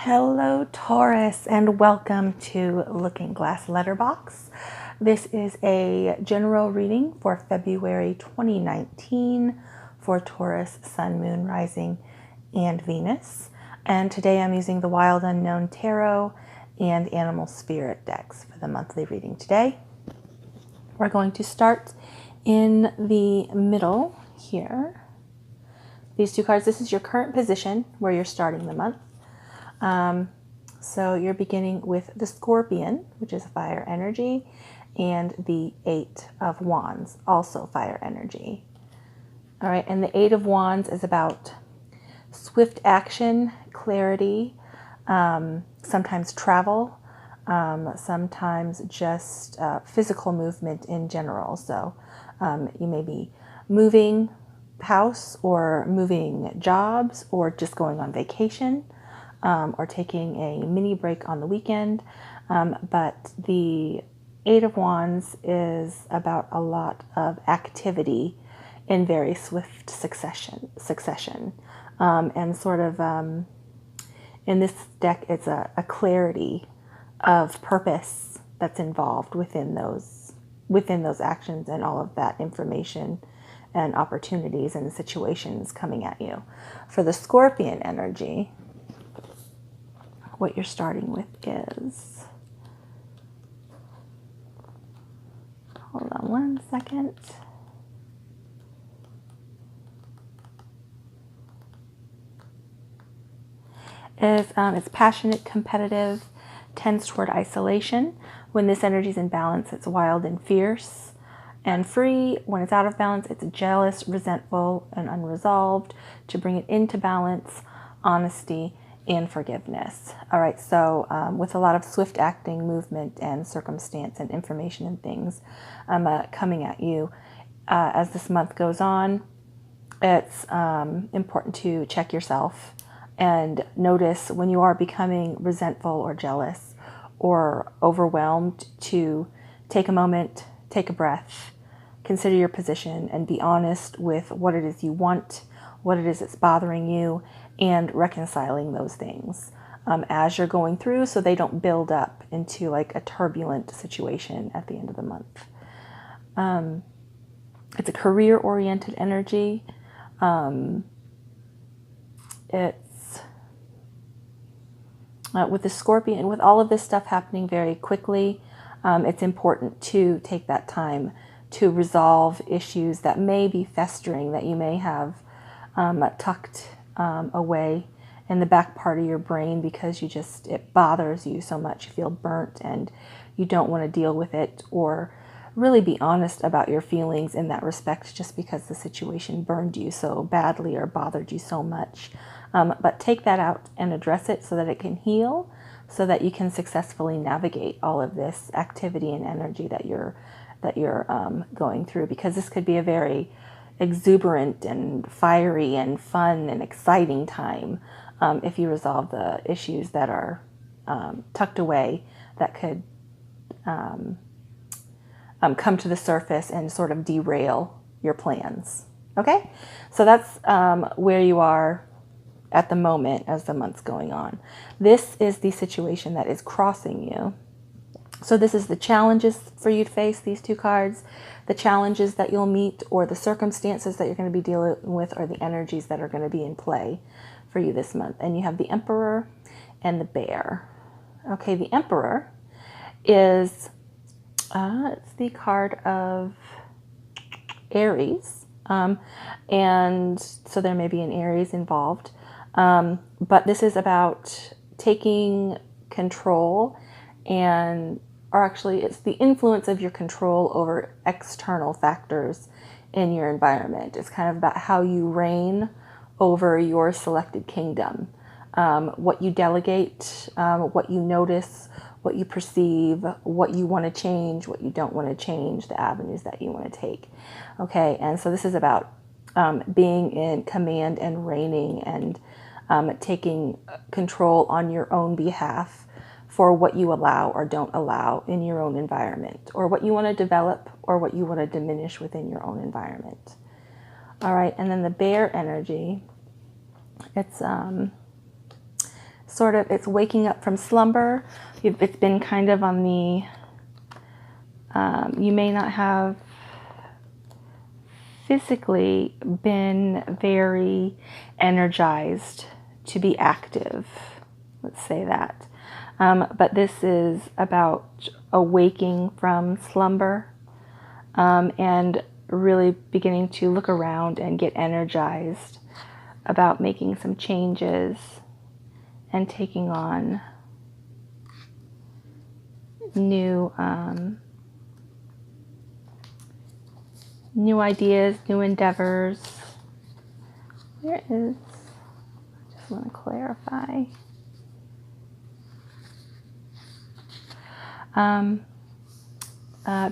Hello Taurus, and welcome to Looking Glass Letterbox. This is a general reading for February 2019 for Taurus, Sun, Moon, Rising, and Venus. And today I'm using the Wild Unknown Tarot and Animal Spirit decks for the monthly reading today. We're going to start in the middle here. These two cards, this is your current position where you're starting the month. So you're beginning with the Scorpion, which is fire energy, and the Eight of Wands, also fire energy. All right, and the Eight of Wands is about swift action, clarity, sometimes travel, sometimes just physical movement in general. So you may be moving house or moving jobs or just going on vacation. Or taking a mini break on the weekend. But the Eight of Wands is about a lot of activity in very swift succession. And sort of, in this deck, it's a clarity of purpose that's involved within those actions and all of that information and opportunities and situations coming at you. For the Scorpion energy, what you're starting with is, hold on one second. It's passionate, competitive, tends toward isolation. When this energy is in balance, it's wild and fierce and free. When it's out of balance, it's jealous, resentful, and unresolved. To bring it into balance, honesty, and forgiveness. All right, so with a lot of swift acting, movement, and circumstance and information and things coming at you as this month goes on, it's important to check yourself and notice when you are becoming resentful or jealous or overwhelmed, to take a moment, take a breath, consider your position, and be honest with what it is you want, what it is that's bothering you, and reconciling those things as you're going through, so they don't build up into like a turbulent situation at the end of the month. It's a career-oriented energy. It's with the Scorpion, with all of this stuff happening very quickly, it's important to take that time to resolve issues that may be festering, that you may have tucked away in the back part of your brain because it bothers you so much. You feel burnt and you don't want to deal with it, or really be honest about your feelings in that respect, just because the situation burned you so badly or bothered you so much. But take that out and address it so that it can heal, so that you can successfully navigate all of this activity and energy that you're going through, because this could be a very exuberant and fiery and fun and exciting time if you resolve the issues that are tucked away, that could come to the surface and sort of derail your plans. Okay, so that's where you are at the moment as the month's going on. This is the situation that is crossing you. So this is the challenges for you to face, these two cards, the challenges that you'll meet, or the circumstances that you're going to be dealing with, or the energies that are going to be in play for you this month. And you have the Emperor and the Bear. Okay, the Emperor is, it's the card of Aries. And so there may be an Aries involved. But this is about taking control or actually it's the influence of your control over external factors in your environment. It's kind of about how you reign over your selected kingdom, what you delegate, what you notice, what you perceive, what you want to change, what you don't want to change, the avenues that you want to take. Okay, and so this is about being in command and reigning and taking control on your own behalf for what you allow or don't allow in your own environment, or what you want to develop or what you want to diminish within your own environment. All right, and then the Bear energy, it's sort of, it's waking up from slumber. It's been kind of on the, you may not have physically been very energized to be active. Let's say that. But this is about awaking from slumber, and really beginning to look around and get energized about making some changes and taking on new new ideas, new endeavors. There is, I just want to clarify.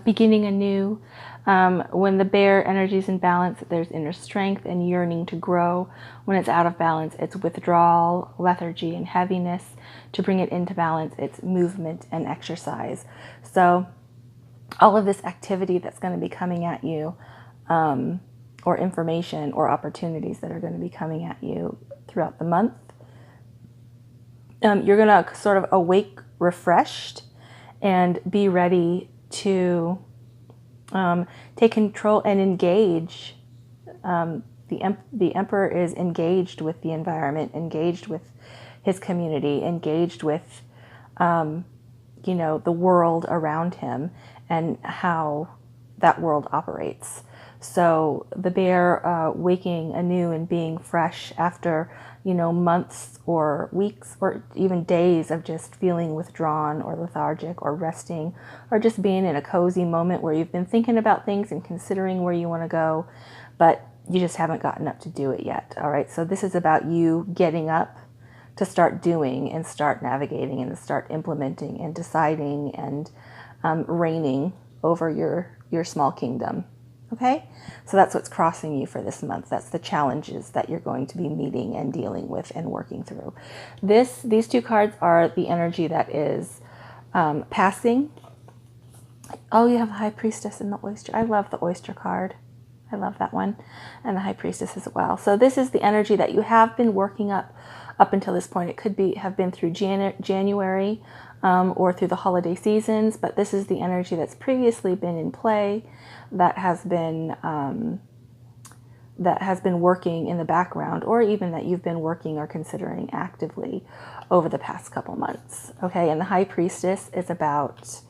Beginning anew. When the bear energy is in balance, there's inner strength and yearning to grow. When it's out of balance, it's withdrawal, lethargy, and heaviness. To bring it into balance, it's movement and exercise. So all of this activity that's going to be coming at you, or information or opportunities that are going to be coming at you throughout the month, you're going to sort of awake refreshed and be ready to take control and engage. The emperor is engaged with the environment, engaged with his community, engaged with the world around him and how that world operates. So the bear waking anew and being fresh after months or weeks or even days of just feeling withdrawn or lethargic or resting, or just being in a cozy moment where you've been thinking about things and considering where you want to go, but you just haven't gotten up to do it yet. All right, so this is about you getting up to start doing and start navigating and start implementing and deciding and reigning over your small kingdom. Okay, so that's what's crossing you for this month. That's the challenges that you're going to be meeting and dealing with and working through. These two cards are the energy that is passing. Oh, you have the High Priestess and the Oyster. I love the Oyster card. I love that one. And the High Priestess as well. So this is the energy that you have been working up until this point. It could have been through January or through the holiday seasons, but this is the energy that's previously been in play, that has been working in the background, or even that you've been working or considering actively over the past couple months. Okay, and the High Priestess is about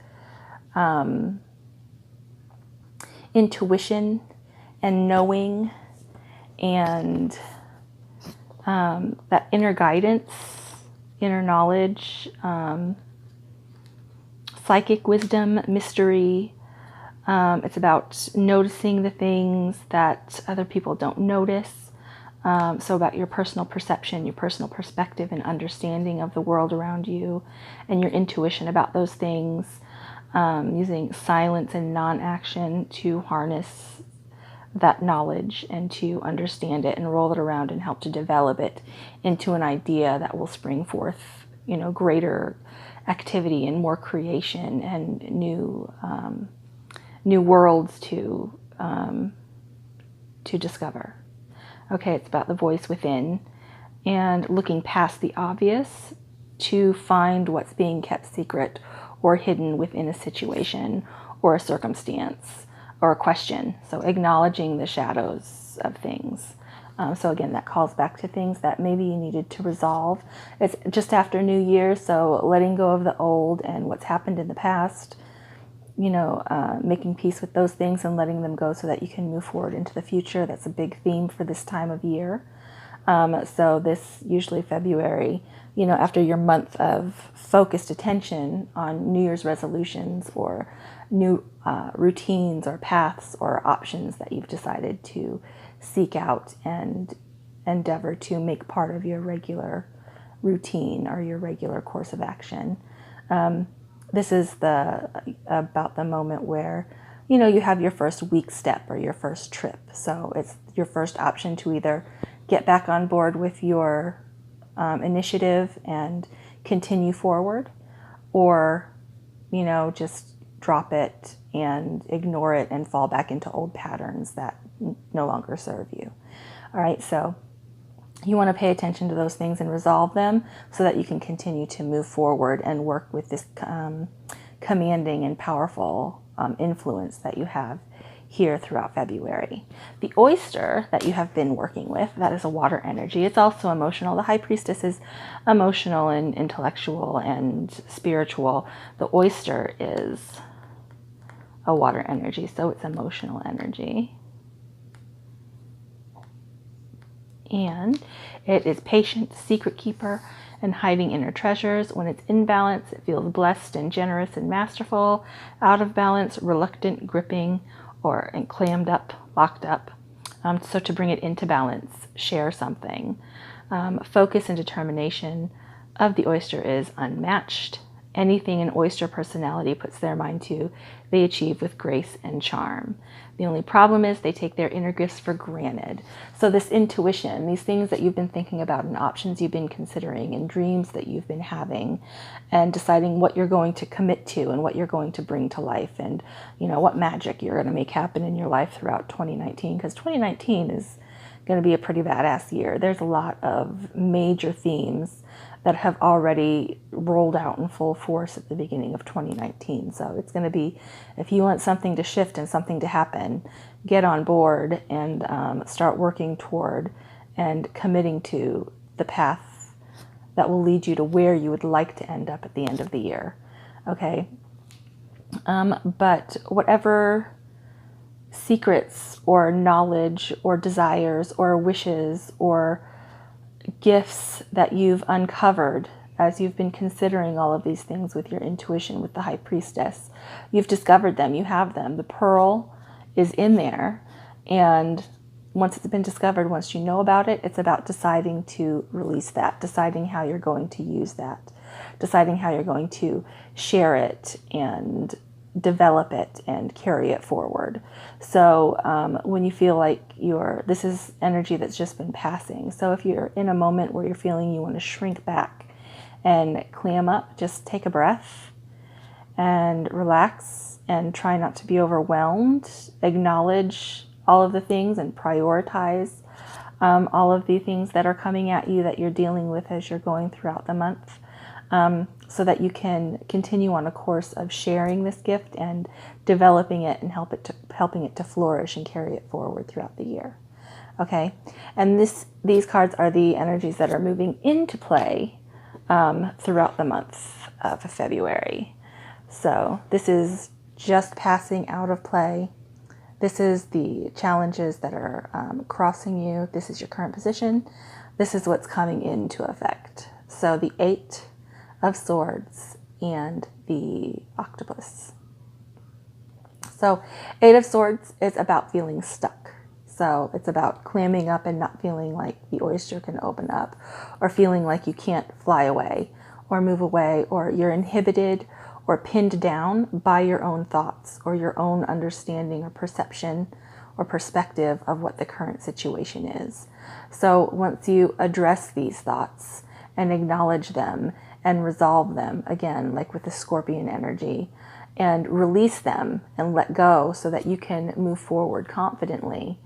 intuition and knowing and that inner guidance, inner knowledge, psychic wisdom, mystery. It's about noticing the things that other people don't notice. So about your personal perception, your personal perspective and understanding of the world around you, and your intuition about those things, using silence and non-action to harness that knowledge and to understand it and roll it around and help to develop it into an idea that will spring forth, greater activity and more creation and new worlds to discover. Okay, it's about the voice within and looking past the obvious to find what's being kept secret or hidden within a situation or a circumstance or a question. So acknowledging the shadows of things. So again, that calls back to things that maybe you needed to resolve. It's just after New Year, so letting go of the old and what's happened in the past, making peace with those things and letting them go so that you can move forward into the future. That's a big theme for this time of year. So this, usually February, after your month of focused attention on New Year's resolutions or new routines or paths or options that you've decided to seek out and endeavor to make part of your regular routine or your regular course of action. This is about the moment where, you have your first week step or your first trip. So it's your first option to either get back on board with your initiative and continue forward, or, just drop it and ignore it and fall back into old patterns that no longer serve you. All right, so You want to pay attention to those things and resolve them so that you can continue to move forward and work with this commanding and powerful influence that you have here throughout February. The oyster that you have been working with, that is a water energy. It's also emotional. The High Priestess is emotional and intellectual and spiritual. The oyster is a water energy, so it's emotional energy. And it is patient, secret keeper, and hiding inner treasures. When it's in balance, it feels blessed and generous and masterful. Out of balance, reluctant, gripping, and clammed up, locked up. So to bring it into balance, share something. Focus and determination of the oyster is unmatched. Anything an oyster personality puts their mind to, they achieve with grace and charm. The only problem is they take their inner gifts for granted. So this intuition, these things that you've been thinking about and options you've been considering and dreams that you've been having and deciding what you're going to commit to and what you're going to bring to life and, you know, what magic you're going to make happen in your life throughout 2019, because 2019 is going to be a pretty badass year. There's a lot of major themes that have already rolled out in full force at the beginning of 2019. So it's going to be, if you want something to shift and something to happen, get on board and start working toward and committing to the path that will lead you to where you would like to end up at the end of the year. Okay? But whatever secrets or knowledge or desires or wishes or gifts that you've uncovered as you've been considering all of these things with your intuition, with the High Priestess, you've discovered them, you have them. The pearl is in there, and once it's been discovered, once you know about it, it's about deciding to release that, deciding how you're going to use that, deciding how you're going to share it and develop it and carry it forward. So when you feel like this is energy that's just been passing. So if you're in a moment where you're feeling you want to shrink back and clam up, just take a breath and relax and try not to be overwhelmed. Acknowledge all of the things and prioritize all of the things that are coming at you that you're dealing with as you're going throughout the month. So that you can continue on a course of sharing this gift and developing it and helping it to flourish and carry it forward throughout the year. Okay, and these cards are the energies that are moving into play throughout the month of February. So this is just passing out of play. This is the challenges that are crossing you. This is your current position. This is what's coming into effect. So the 8 of Swords and the Octopus. So 8 of Swords is about feeling stuck. So it's about clamming up and not feeling like the oyster can open up, or feeling like you can't fly away or move away, or you're inhibited or pinned down by your own thoughts or your own understanding or perception or perspective of what the current situation is. So once you address these thoughts and acknowledge them and resolve them, again, like with the Scorpion energy, and release them and let go so that you can move forward confidently.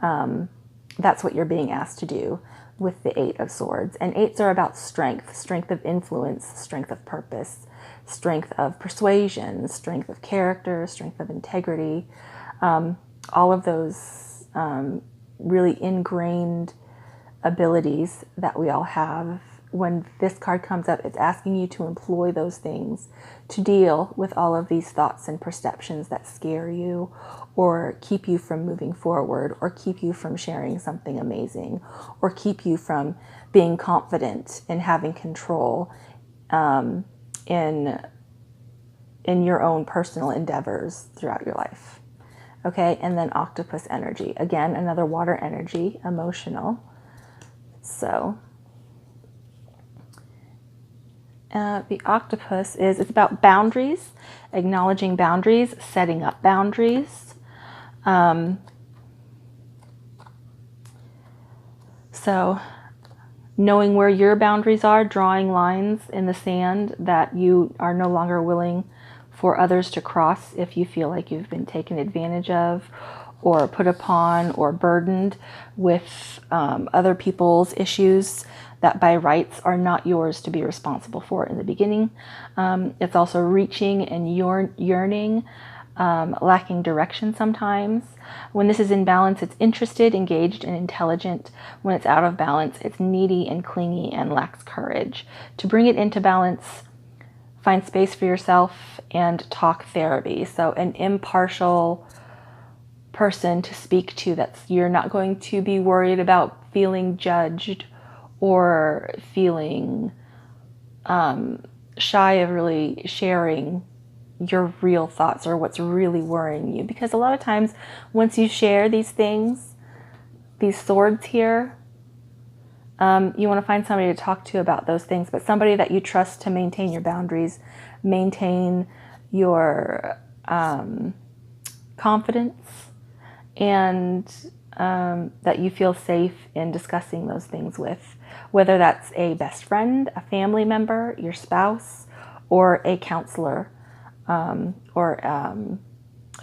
That's what you're being asked to do with the 8 of Swords. And 8s are about strength of influence, strength of purpose, strength of persuasion, strength of character, strength of integrity, all of those really ingrained abilities that we all have. When this card comes up, it's asking you to employ those things to deal with all of these thoughts and perceptions that scare you or keep you from moving forward or keep you from sharing something amazing or keep you from being confident and having control in your own personal endeavors throughout your life. Okay, and then Octopus energy. Again, another water energy, emotional. So the Octopus it's about boundaries, acknowledging boundaries, setting up boundaries. So knowing where your boundaries are, drawing lines in the sand that you are no longer willing for others to cross if you feel like you've been taken advantage of, or put upon or burdened with other people's issues that by rights are not yours to be responsible for in the beginning. It's also reaching and yearning, lacking direction sometimes. When this is in balance, it's interested, engaged, and intelligent. When it's out of balance, it's needy and clingy and lacks courage. To bring it into balance, find space for yourself and talk therapy. So an impartial person to speak to, that's you're not going to be worried about feeling judged or feeling shy of really sharing your real thoughts or what's really worrying you. Because a lot of times once you share these things, these swords here, you want to find somebody to talk to about those things, but somebody that you trust to maintain your boundaries, maintain your confidence, and that you feel safe in discussing those things with, whether that's a best friend, a family member, your spouse, or a counselor, or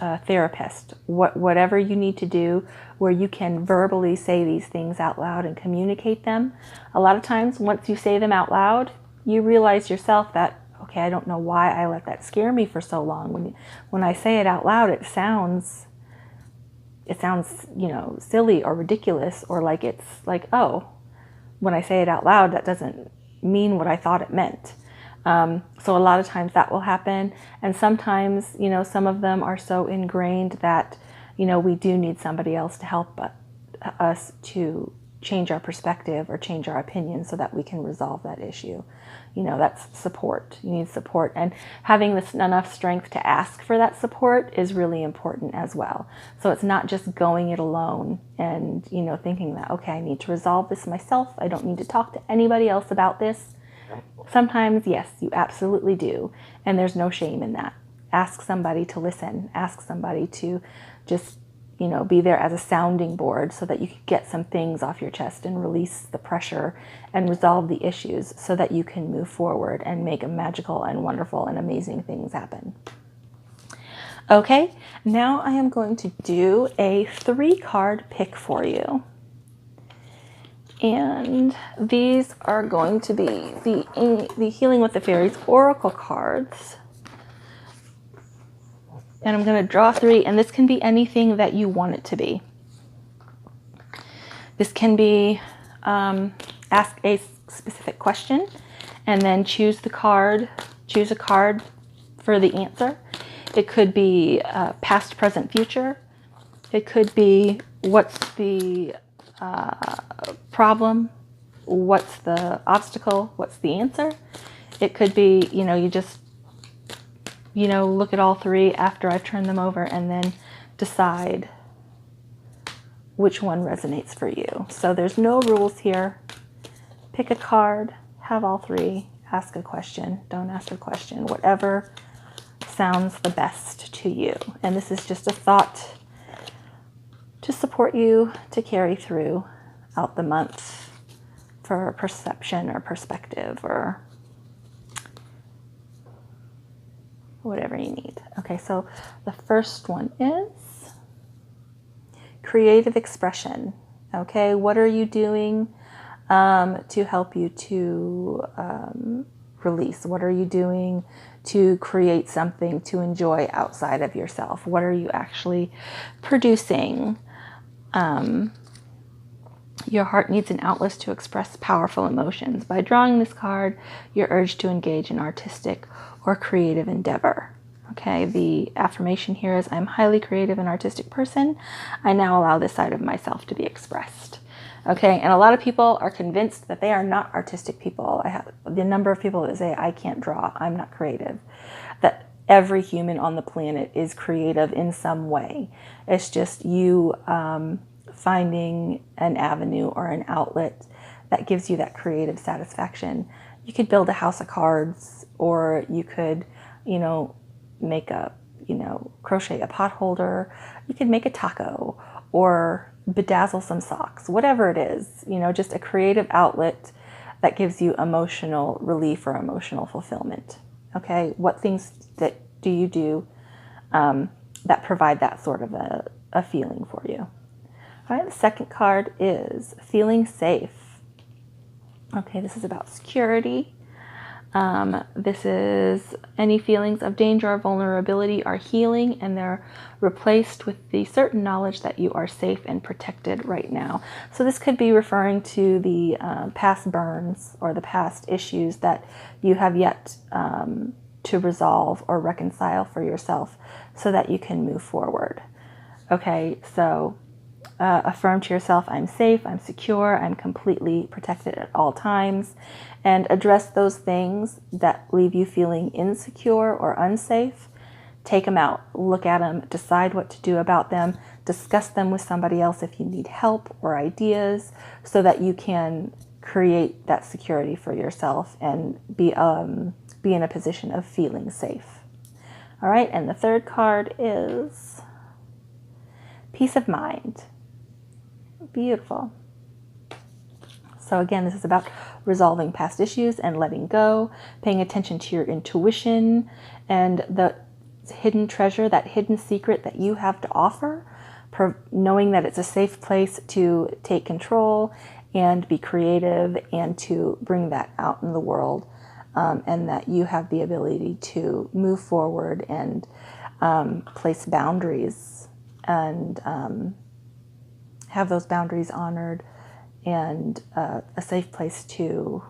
a therapist. Whatever you need to do where you can verbally say these things out loud and communicate them. A lot of times once you say them out loud, you realize yourself that, okay, I don't know why I let that scare me for so long. When I say it out loud, it sounds, you know, silly or ridiculous, or like it's like, oh, when I say it out loud, that doesn't mean what I thought it meant. So a lot of times that will happen. And sometimes, you know, some of them are so ingrained that, you know, we do need somebody else to help us to change our perspective or change our opinion so that we can resolve that issue. You know, that's support. You need support. And having enough strength to ask for that support is really important as well. So it's not just going it alone and, you know, thinking that, okay, I need to resolve this myself. I don't need to talk to anybody else about this. Sometimes, yes, you absolutely do. And there's no shame in that. Ask somebody to listen. Ask somebody to just, you know, be there as a sounding board so that you can get some things off your chest and release the pressure and resolve the issues so that you can move forward and make magical and wonderful and amazing things happen. Okay, now I am going to do a 3-card pick for you. And these are going to be the Healing with the Fairies Oracle cards. And I'm going to draw 3, and this can be anything that you want it to be. This can be ask a specific question and then choose a card for the answer. It could be past, present, future. It could be what's the problem, what's the obstacle, what's the answer. It could be, you know, you just, you know, look at all 3 after I've turned them over and then decide which one resonates for you. So there's no rules here. Pick a card, have all 3, ask a question, don't ask a question, whatever sounds the best to you. And this is just a thought to support you to carry through out the month for perception or perspective or whatever you need. Okay, so the first one is creative expression. Okay, what are you doing to help you to release? What are you doing to create something to enjoy outside of yourself? What are you actually producing? Your heart needs an outlet to express powerful emotions. By drawing this card, you're urged to engage in artistic or creative endeavor. Okay, the affirmation here is, I'm a highly creative and artistic person. I now allow this side of myself to be expressed. Okay, and a lot of people are convinced that they are not artistic people. I have the number of people that say, I can't draw, I'm not creative. That every human on the planet is creative in some way. It's just you finding an avenue or an outlet that gives you that creative satisfaction. You could build a house of cards, or you could, you know, make a, you know, crochet a pot holder. You could make a taco or bedazzle some socks, whatever it is, you know, just a creative outlet that gives you emotional relief or emotional fulfillment. Okay, what things that do you do that provide that sort of a feeling for you. All right, the second card is feeling safe. Okay, this is about security. This is any feelings of danger or vulnerability are healing, and they're replaced with the certain knowledge that you are safe and protected right now. So this could be referring to the past burns or the past issues that you have yet to resolve or reconcile for yourself so that you can move forward. Okay, so affirm to yourself, I'm safe, I'm secure, I'm completely protected at all times, and address those things that leave you feeling insecure or unsafe. Take them out, look at them, decide what to do about them, discuss them with somebody else if you need help or ideas so that you can create that security for yourself and be in a position of feeling safe. All right, and the third card is peace of mind. Beautiful. So again, this is about resolving past issues and letting go, paying attention to your intuition and the hidden treasure, that hidden secret that you have to offer, knowing that it's a safe place to take control and be creative and to bring that out in the world, and that you have the ability to move forward and place boundaries and have those boundaries honored, and a safe place to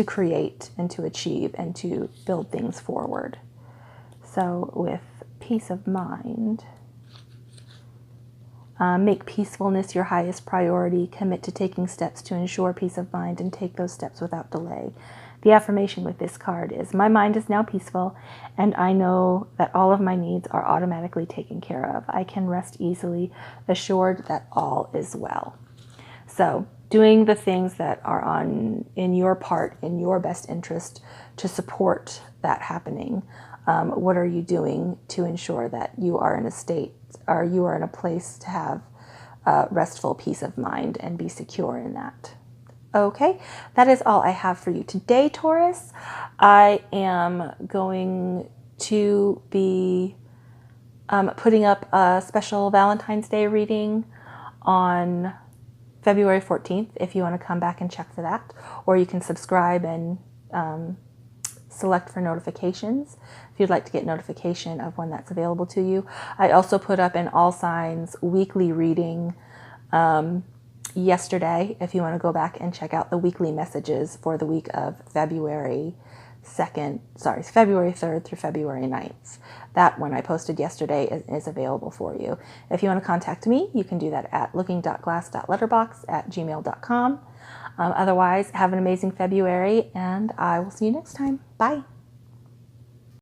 create and to achieve and to build things forward. So with peace of mind, make peacefulness your highest priority. Commit to taking steps to ensure peace of mind and take those steps without delay. The affirmation with this card is, my mind is now peaceful and I know that all of my needs are automatically taken care of. I can rest easily, assured that all is well. So doing the things that are in your part, in your best interest to support that happening. What are you doing to ensure that you are in a state, or you are in a place to have restful peace of mind and be secure in that? Okay, that is all I have for you today, Taurus. I am going to be putting up a special Valentine's Day reading on February 14th if you want to come back and check for that, or you can subscribe and select for notifications if you'd like to get notification of when that's available to you. I also put up an All Signs weekly reading yesterday if you want to go back and check out the weekly messages for the week of February 3rd through February 9th. That one I posted yesterday is available for you. If you want to contact me, you can do that at looking.glass.letterbox@gmail.com. Otherwise, have an amazing February, and I will see you next time. Bye.